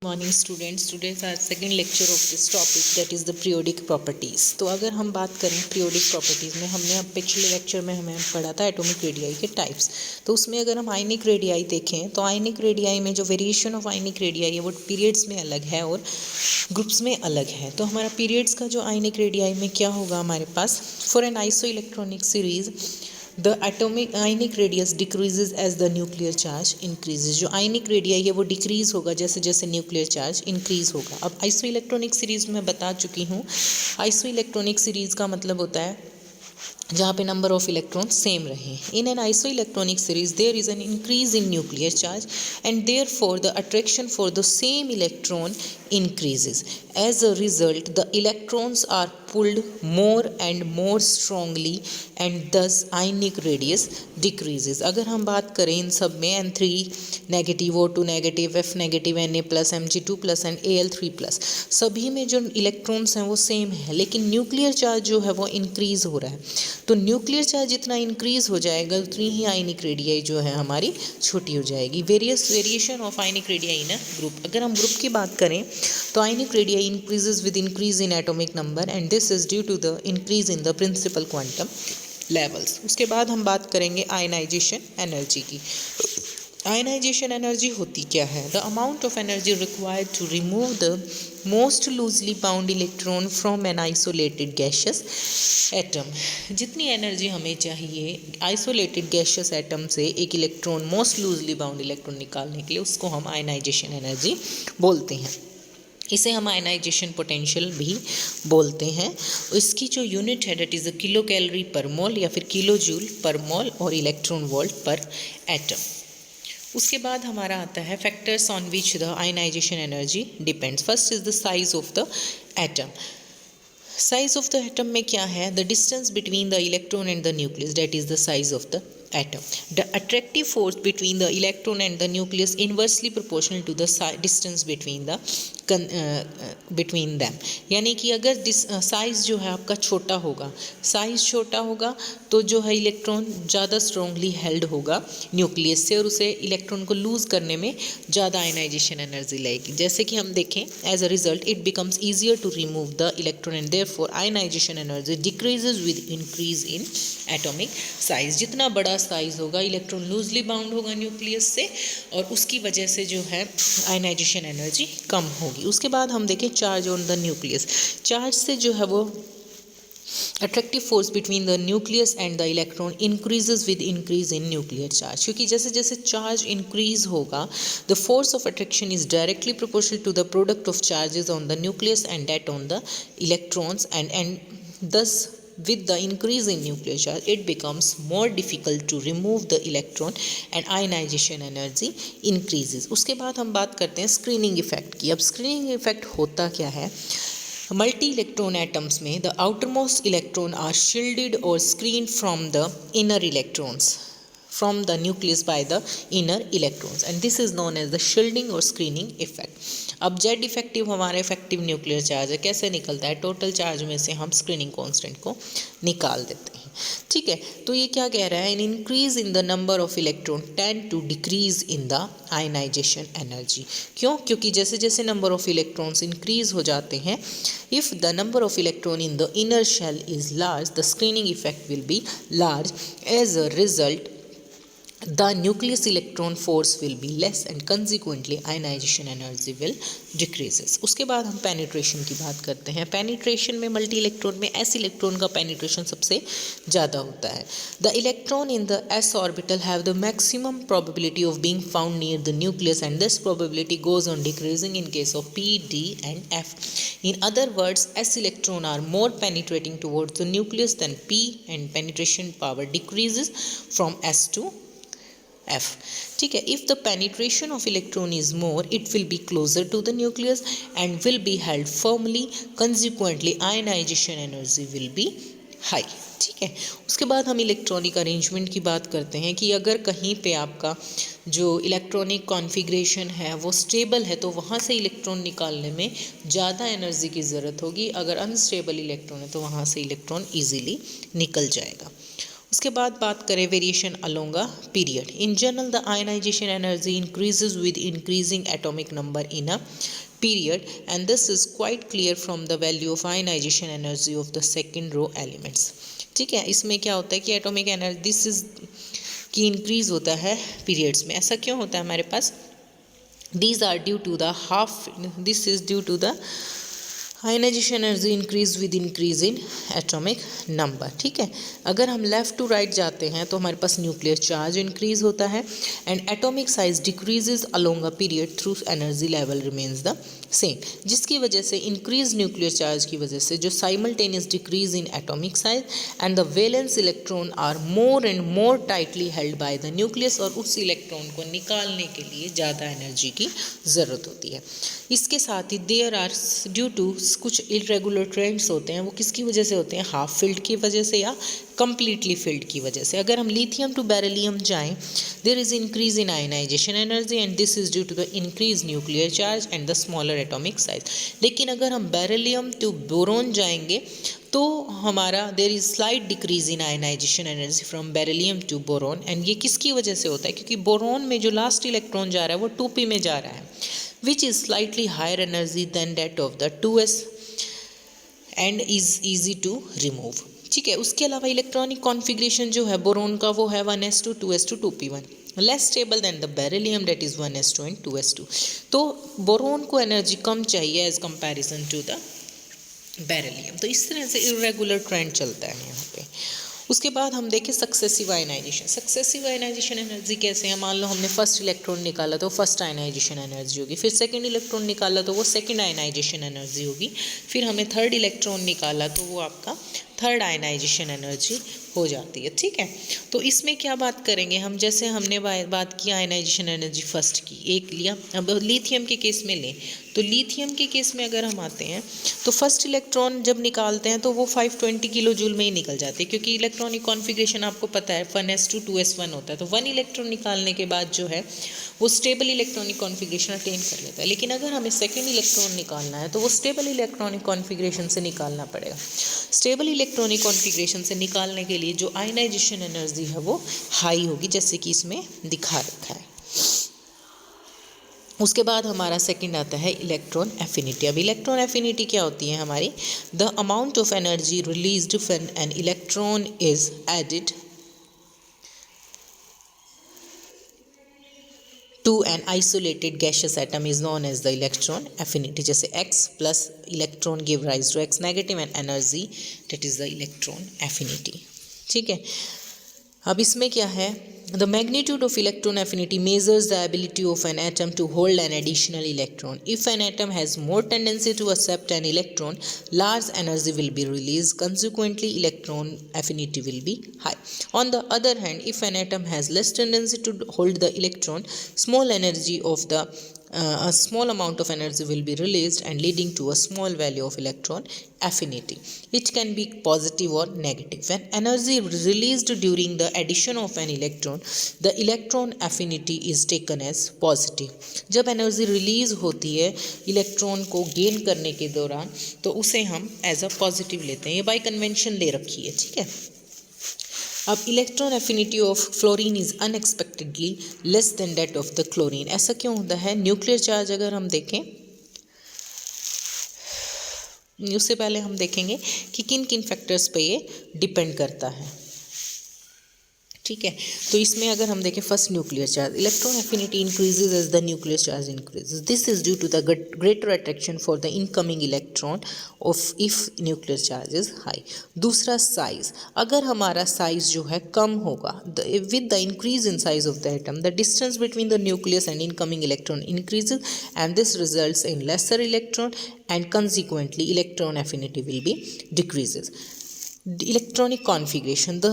Morning students, today is our second lecture of this topic that is the periodic properties. तो अगर हम बात करें पीरियोडिक प्रॉपर्टीज़ में, हमने अब पिछले लेक्चर में हमें पढ़ा था एटॉमिक रेडियाई के टाइप्स। तो उसमें अगर हम आयनिक रेडियाई देखें तो आयनिक रेडियाई में जो वेरिएशन ऑफ आयनिक रेडियाई है वो पीरियड्स में अलग है और ग्रुप्स में अलग है। तो हमारा पीरियड्स का जो आयनिक रेडियाई में क्या होगा हमारे पास, for an isoelectronic series the atomic ionic radius decreases as the nuclear charge increases. जो आयनिक रेडियाई है वो डिक्रीज होगा जैसे जैसे न्यूक्लियर चार्ज इंक्रीज होगा। अब आइसो इलेक्ट्रॉनिक सीरीज में बता चुकी हूँ, आइसो इलेक्ट्रॉनिक सीरीज का मतलब होता है जहाँ पे नंबर ऑफ इलेक्ट्रॉन सेम रहे। In an isoelectronic series there is an increase in nuclear charge and therefore the attraction for the same electron increases. As a result, the electrons are pulled more and more strongly and thus ionic radius decreases. अगर हम बात करें इन सब में N3 negative, O2 negative, F negative, Na plus, Mg2 plus and Al3 plus, सभी में जो electrons हैं वो सेम है, लेकिन न्यूक्लियर चार्ज जो है वो इंक्रीज हो रहा है। तो न्यूक्लियर चार्ज जितना इंक्रीज हो जाएगा उतनी ही आयनिक रेडियाई जो है हमारी छोटी हो जाएगी। Variation of ionic radii in a group. अगर हम ग्रुप की बात करें तो ionic radii increases with increase in atomic number and this is due to the increase in the principal quantum levels. उसके बाद हम बात करेंगे आयनाइजेशन एनर्जी की। आयनाइजेशन एनर्जी होती क्या है? The amount of energy required to remove the most loosely bound electron from an isolated gaseous atom. जितनी एनर्जी हमें चाहिए आइसोलेटेड गैशियस एटम से एक electron, most loosely bound electron निकालने के लिए, उसको हम आयनाइजेशन एनर्जी बोलते हैं। इसे हम आयनाइजेशन पोटेंशियल भी बोलते हैं। इसकी जो यूनिट है that is a kilo calorie पर मोल या फिर किलो जूल पर मोल और इलेक्ट्रॉन वोल्ट पर एटम। उसके बाद हमारा आता है factors on which the ionization energy depends. First is the size of the atom. Size of the atom में क्या है? The distance between the electron and the nucleus, that is the size of the atom. The attractive force between the electron and the nucleus inversely proportional to the distance between them. यानी कि अगर size जो है आपका छोटा होगा, size छोटा होगा तो जो है इलेक्ट्रॉन ज़्यादा स्ट्रांगली हेल्ड होगा न्यूक्लियस से और उसे इलेक्ट्रॉन को लूज करने में ज़्यादा आयनाइजेशन एनर्जी लगेगी। जैसे कि हम देखें, as a result it becomes easier to remove the electron and therefore ionization energy decreases with increase in atomic size. जितना बड़ा साइज होगा इलेक्ट्रॉन लूजली बाउंड होगा न्यूक्लियस से और उसकी वजह से जो है आयनाइजेशन एनर्जी कम होगी। उसके बाद हम देखें charge on the nucleus. Charge से जो है वो attractive force between the nucleus and the electron increases with increase in nuclear charge. क्योंकि जैसे जैसे चार्ज इंक्रीज होगा the force of attraction is directly proportional to the product of charges on the nucleus and that on the electrons and thus with the increase in nuclear charge it becomes more difficult to remove the electron and ionization energy increases. उसके बाद हम बात करते हैं screening effect की। अब screening effect होता क्या है? मल्टी इलेक्ट्रॉन एटम्स में the outermost electron are shielded और screen from the inner electrons from the nucleus by the inner electrons and this is known as the shielding or screening effect. अब Z effective हमारा effective nuclear charge है, कैसे निकलता है? Total charge में से हम स्क्रीनिंग कांस्टेंट को निकाल देते हैं। ठीक है, तो ये क्या कह रहा है? An increase in the number of electron tend to decrease in the ionization energy. क्यों? क्योंकि जैसे जैसे नंबर ऑफ इलेक्ट्रॉन्स इंक्रीज हो जाते हैं, if the number of electron in the inner shell is large the screening effect will be large. As a result the nucleus electron force will be less and consequently ionization energy will decreases. उसके बाद हम penetration की बात करते हैं। penetration में multi electron में s electron का penetration सबसे ज़्यादा होता है। the electron in the s orbital have the maximum probability of being found near the nucleus and this probability goes on decreasing in case of p, d and f. In other words, s electron are more penetrating towards the nucleus than p and penetration power decreases from s to F. ठीक है, if the penetration of electron is more it will be closer to the nucleus and will be held firmly, consequently ionization energy will be high. ठीक है, उसके बाद हम electronic arrangement की बात करते हैं कि अगर कहीं पे आपका जो इलेक्ट्रॉनिक कॉन्फ़िगरेशन है वो स्टेबल है तो वहाँ से इलेक्ट्रॉन निकालने में ज़्यादा एनर्जी की ज़रूरत होगी। अगर अनस्टेबल इलेक्ट्रॉन है तो वहाँ से इलेक्ट्रॉन ईजिली निकल जाएगा। उसके बाद बात करें variation along a period. In general the ionization energy increases with increasing atomic number in a period, and this is quite clear from the value of ionization energy of the second row elements। ठीक है, इसमें क्या होता है कि atomic energy this is की increase होता है पीरियड्स में। ऐसा क्यों होता है हमारे पास? these are due to the half this is due to the ionization energy increase with increase in atomic number. ठीक है, अगर हम लेफ्ट टू राइट जाते हैं तो हमारे पास न्यूक्लियर चार्ज इंक्रीज होता है and atomic size decreases along a period through energy level remains the same, जिसकी वजह से इंक्रीज न्यूक्लियर चार्ज की वजह से जो simultaneous decrease in atomic size and the valence electron are more and more tightly held by the nucleus, और उस electron को निकालने के लिए ज़्यादा एनर्जी की ज़रूरत होती है। इसके साथ ही देयर आर ड्यू टू कुछ इरेगुलर ट्रेंड्स होते हैं, वो किसकी वजह से होते हैं? हाफ फील्ड की वजह से या कंप्लीटली फील्ड की वजह से। अगर हम लिथियम टू बेरिलियम जाएं, there is increase in ionization energy and this is due to the increase nuclear charge and the smaller atomic size. लेकिन अगर हम बेरिलियम टू बोरोन जाएंगे तो हमारा there is slight decrease in ionization energy from beryllium to boron, and ये किसकी वजह से होता है? क्योंकि बोरोन में जो लास्ट इलेक्ट्रॉन जा रहा है वो 2p में जा रहा है, which is slightly higher energy than that of the 2s and is easy to remove। ठीक है, उसके अलावा इलेक्ट्रॉनिक कॉन्फ़िगरेशन जो है बोरोन का वो है 1s2 2s2 2p1, less stable than the beryllium that is 1s2 and 2s2। तो बोरोन को एनर्जी कम चाहिए as comparison to the beryllium. तो इस तरह से इरेगुलर ट्रेंड चलता है यहाँ पे। उसके बाद हम देखें successive ionization. Successive ionization energy कैसे है? मान लो हमने फर्स्ट इलेक्ट्रॉन निकाला तो फर्स्ट आयनाइजेशन एनर्जी होगी, फिर सेकंड इलेक्ट्रॉन निकाला तो वो सेकंड आयनाइजेशन एनर्जी होगी, फिर हमने थर्ड इलेक्ट्रॉन निकाला तो वो आपका थर्ड आयनाइजेशन एनर्जी हो जाती है। ठीक है, तो इसमें क्या बात करेंगे हम? जैसे हमने बात की आयनाइजेशन एनर्जी फर्स्ट की, एक लिया। अब लिथियम के केस में लें तो लिथियम के केस में अगर हम आते हैं तो फर्स्ट इलेक्ट्रॉन जब निकालते हैं तो वो 520 किलो जूल में ही निकल जाते हैं, क्योंकि इलेक्ट्रॉनिक कॉन्फ़िगरेशन आपको पता है 1s2 2s1 होता है। तो 1 इलेक्ट्रॉन निकालने के बाद जो है वो स्टेबल इलेक्ट्रॉनिक कॉन्फ़िगरेशन अटेन कर लेता है। लेकिन अगर हमें सेकेंड इलेक्ट्रॉन निकालना है तो वो स्टेबल इलेक्ट्रॉनिक कॉन्फ़िगरेशन से निकालना पड़ेगा। स्टेबल इलेक्ट्रॉनिक कॉन्फ़िगरेशन से निकालने के लिए जो आयनाइजेशन एनर्जी है वो हाई होगी, जैसे कि इसमें दिखा रखा है। उसके बाद हमारा सेकंड आता है इलेक्ट्रॉन एफिनिटी। अब इलेक्ट्रॉन एफिनिटी क्या होती है हमारी? The amount of energy released when an electron is added to an isolated gaseous atom is known as the electron affinity। जैसे X plus electron give rise to X negative and energy that is the electron affinity। ठीक है, अब इसमें क्या है? The magnitude of electron affinity measures the ability of an atom to hold an additional electron. If an atom has more tendency to accept an electron, large energy will be released. Consequently, electron affinity will be high. On the other hand, if an atom has less tendency to hold the electron, a small amount of energy will be released and leading to a small value of electron affinity. It can be positive or negative. When energy is released during the addition of an electron, the electron affinity is taken as positive। जब energy release होती है electron को gain करने के दौरान तो उसे हम एज अ पॉजिटिव लेते हैं। ये बाय कन्वेंशन ले रखी है। ठीक है, अब electron affinity of fluorine is unexpectedly less than that of the chlorine. ऐसा क्यों होता है? न्यूक्लियर चार्ज अगर हम देखें, उससे पहले हम देखेंगे कि किन किन फैक्टर्स पे ये डिपेंड करता है। ठीक है, तो इसमें अगर हम देखें first nuclear charge, electron affinity increases as the nuclear charge increases. This is due to the greater attraction for the incoming electron of if nuclear charge is high. दूसरा साइज, अगर हमारा साइज जो है कम होगा with the increase in size of the atom, the distance between the nucleus and incoming electron increases and this results in lesser electron and consequently electron affinity will be decreases. Electronic configuration, the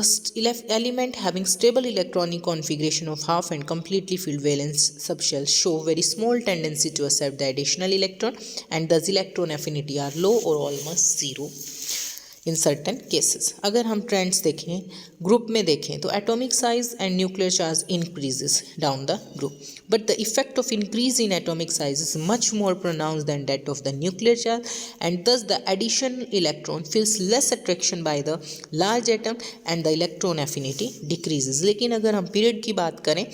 element having stable electronic configuration of half and completely filled valence subshells show very small tendency to accept the additional electron and thus electron affinity are low or almost zero। In certain cases. अगर हम trends देखें, group में देखें, तो atomic size and nuclear charge increases down the group, but the effect of increase in atomic size is much more pronounce than that of the nuclear charge, and thus the additional electron feels less attraction by the large atom and the electron affinity decreases. लेकिन अगर हम period की बात करें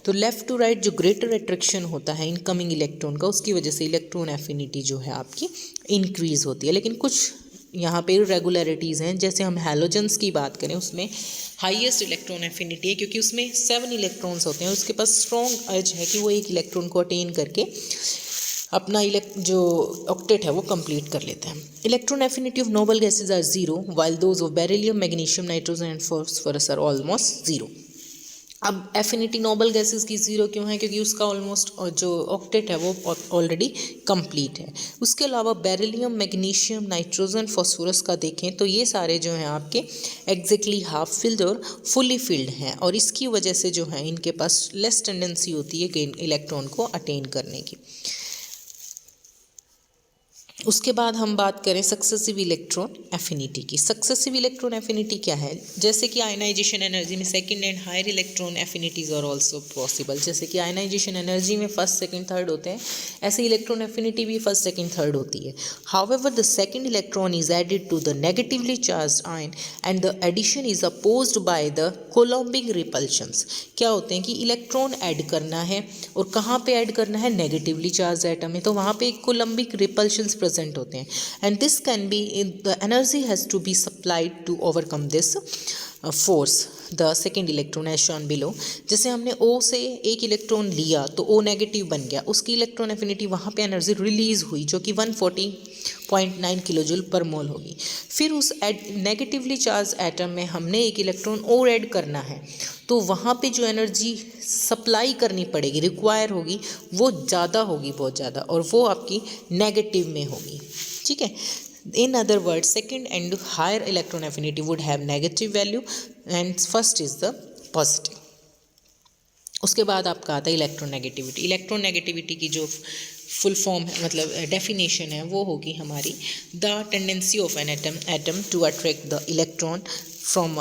तो left to right जो greater attraction होता है इनकमिंग इलेक्ट्रॉन का, उसकी वजह से इलेक्ट्रॉन एफिनिटी जो है आपकी इंक्रीज होती है। लेकिन कुछ यहाँ पे इरेगुलरिटीज़ हैं, जैसे हम हैलोजेंस की बात करें उसमें हाईएस्ट इलेक्ट्रॉन एफिनिटी है क्योंकि उसमें 7 इलेक्ट्रॉन्स होते हैं, उसके पास स्ट्रॉन्ग अर्ज है कि वो एक इलेक्ट्रॉन को अटेन करके अपना जो ऑक्टेट है वो कंप्लीट कर लेते हैं। Electron affinity of noble gases are 0 while those of beryllium, magnesium, nitrogen and phosphorus are almost 0। अब एफिनिटी नोबल गैसेस की 0 क्यों है? क्योंकि उसका ऑलमोस्ट जो ऑक्टेट है वो ऑलरेडी कंप्लीट है। उसके अलावा बेरिलियम, मैग्नीशियम, नाइट्रोजन, फॉस्फोरस का देखें तो ये सारे जो हैं आपके एग्जैक्टली हाफ फिल्ड और फुली फिल्ड हैं, और इसकी वजह से जो है इनके पास लेस टेंडेंसी होती है कि इलेक्ट्रॉन को अटेन करने की। उसके बाद हम बात करें सक्सेसिव इलेक्ट्रॉन एफिनिटी की। सक्सेसिव इलेक्ट्रॉन एफिनिटी क्या है? जैसे कि आयनाइजेशन एनर्जी में second and higher electron affinities are also possible. जैसे कि आयनाइजेशन एनर्जी में फर्स्ट, सेकंड, थर्ड होते हैं, ऐसे इलेक्ट्रॉन एफिनिटी भी फर्स्ट, सेकंड, थर्ड होती है। However the second electron is added to the negatively charged ion and the addition is opposed by the coulombic repulsions. क्या होते हैं कि इलेक्ट्रॉन ऐड करना है, और कहाँ पे ऐड करना है? नेगेटिवली चार्ज एटम में, तो वहाँ पे कोलम्बिक रिपल्शंस प्रेजेंट होते हैं, and this can be the energy has to be supplied to overcome this force the second electron as shown below. जैसे हमने O से एक इलेक्ट्रॉन लिया तो O नेगेटिव बन गया, उसकी इलेक्ट्रॉन एफिनिटी वहाँ पे एनर्जी रिलीज हुई जो कि 140.9 किलोजूल पर मोल होगी। फिर उस नेगेटिवली चार्ज एटम में हमने एक इलेक्ट्रॉन और ऐड करना है, तो वहाँ पे जो एनर्जी सप्लाई करनी पड़ेगी, रिक्वायर होगी, वो ज़्यादा होगी, बहुत ज़्यादा, और वो आपकी नेगेटिव में होगी। ठीक है, in other words second and higher electron affinity would have negative value and first is the positive। उसके बाद आपका आता है इलेक्ट्रोनेगेटिविटी। इलेक्ट्रोनेगेटिविटी की जो फुल फॉर्म है, मतलब डेफिनेशन है, वो होगी हमारी the tendency of an atom to attract the electron from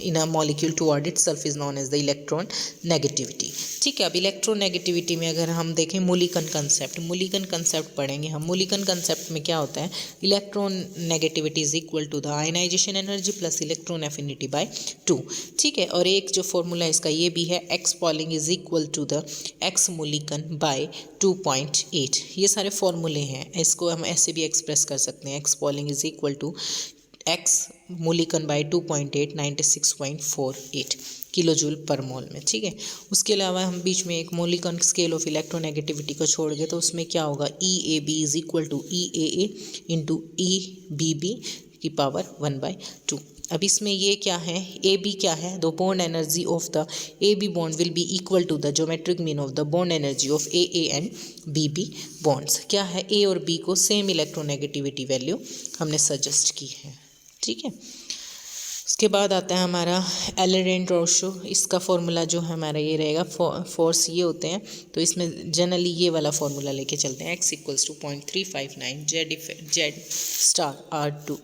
in a molecule toward itself is known as the electron negativity. ठीक है, अब इलेक्ट्रॉन नेगेटिविटी में अगर हम देखें मूलिकन कंसेप्ट पढ़ेंगे हम। मूलिकन कंसेप्ट में क्या होता है? Electron negativity is equal to the ionization energy plus electron affinity by 2। ठीक है, और एक जो फॉर्मूला इसका ये भी है, X Pauling is equal to the X Mulliken by 2.8। ये सारे फॉर्मूले हैं, इसको हम ऐसे भी एक्सप्रेस कर सकते हैं, X Pauling is equal to X Mulliken by 2.8 96.48 kilojoule per mole में। ठीक है, उसके अलावा हम बीच में एक मूलिकन स्केल ऑफ इलेक्ट्रोनेगेटिविटी को छोड़ गए तो उसमें क्या होगा? EAB is equal to EAA into EBB की पावर 1/2। अब इसमें ये क्या है? AB क्या है? The bond energy of the AB bond will be equal to the geometric mean of the bond energy of AA and BB bonds. क्या है? A और B को सेम इलेक्ट्रोनेगेटिविटी वैल्यू हमने सजेस्ट की है। ठीक है, उसके बाद आता है हमारा एलरेंट-रोशो। इसका फॉर्मूला जो है हमारा ये रहेगा, फोर्स ये होते हैं, तो इसमें जनरली ये वाला फॉर्मूला लेके चलते हैं, x equals to 0.359 Z star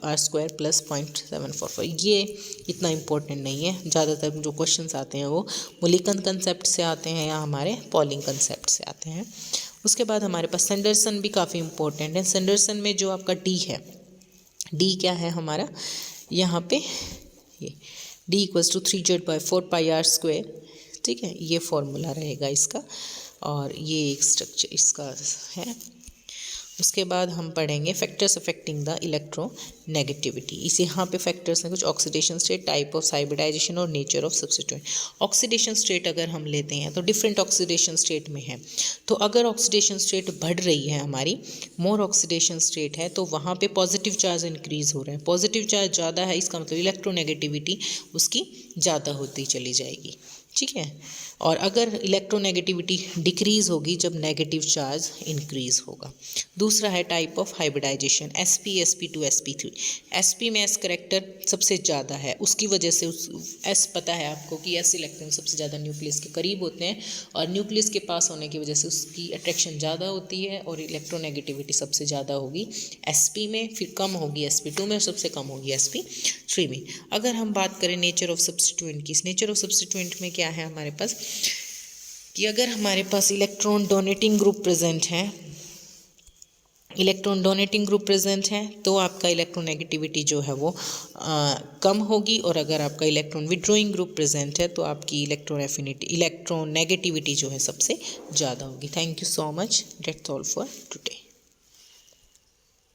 R square plus 0.745। ये इतना इम्पोर्टेंट नहीं है, ज़्यादातर जो क्वेश्चंस आते हैं वो मूलिकन कंसेप्ट से आते हैं या हमारे पॉलिंग कंसेप्ट से आते हैं। उसके बाद हमारे पास सैंडरसन भी काफ़ी इंपॉर्टेंट है। सैंडरसन में जो आपका D है, D क्या है हमारा यहाँ पे? ये D equals to 3Z/4πr square. ठीक है, ये फॉर्मूला रहेगा इसका, और ये एक स्ट्रक्चर इसका है। उसके बाद हम पढ़ेंगे फैक्टर्स अफेक्टिंग द इलेक्ट्रोनेगेटिविटी। इस यहाँ पे फैक्टर्स हैं कुछ, oxidation state, type of hybridization और nature of substituent. Oxidation state अगर हम लेते हैं तो डिफरेंट ऑक्सीडेशन स्टेट में है, तो अगर ऑक्सीडेशन स्टेट बढ़ रही है हमारी, मोर ऑक्सीडेशन स्टेट है, तो वहाँ पे पॉजिटिव चार्ज इंक्रीज हो रहा है। पॉजिटिव चार्ज ज़्यादा है, इसका मतलब इलेक्ट्रोनेगेटिविटी उसकी ज़्यादा होती चली जाएगी। ठीक है, और अगर इलेक्ट्रोनेगेटिविटी डिक्रीज़ होगी जब नेगेटिव चार्ज इंक्रीज़ होगा। दूसरा है type of hybridization, sp sp2 sp3। sp में s करेक्टर सबसे ज़्यादा है, उसकी वजह से उस s पता है आपको कि s इलेक्ट्रॉन सबसे ज़्यादा न्यूक्लियस के करीब होते हैं और न्यूक्लियस के पास होने की वजह से उसकी अट्रैक्शन ज़्यादा होती है और इलेक्ट्रोनेगेटिविटी सबसे ज़्यादा होगी sp में, फिर कम होगी sp2 में और सबसे कम होगी sp3 में। अगर हम बात करें नेचर ऑफ सब्स्टिट्यूएंट की, नेचर ऑफ सब्स्टिट्यूएंट में क्या है हमारे पास कि अगर हमारे पास इलेक्ट्रॉन डोनेटिंग ग्रुप प्रेजेंट है, इलेक्ट्रॉन डोनेटिंग ग्रुप प्रेजेंट है तो आपका इलेक्ट्रोनेगेटिविटी जो है वो कम होगी, और अगर आपका इलेक्ट्रॉन विड्रॉइंग ग्रुप प्रेजेंट है तो आपकी इलेक्ट्रोनेगेटिविटी जो है सबसे ज़्यादा होगी। Thank you so much, that's all for today.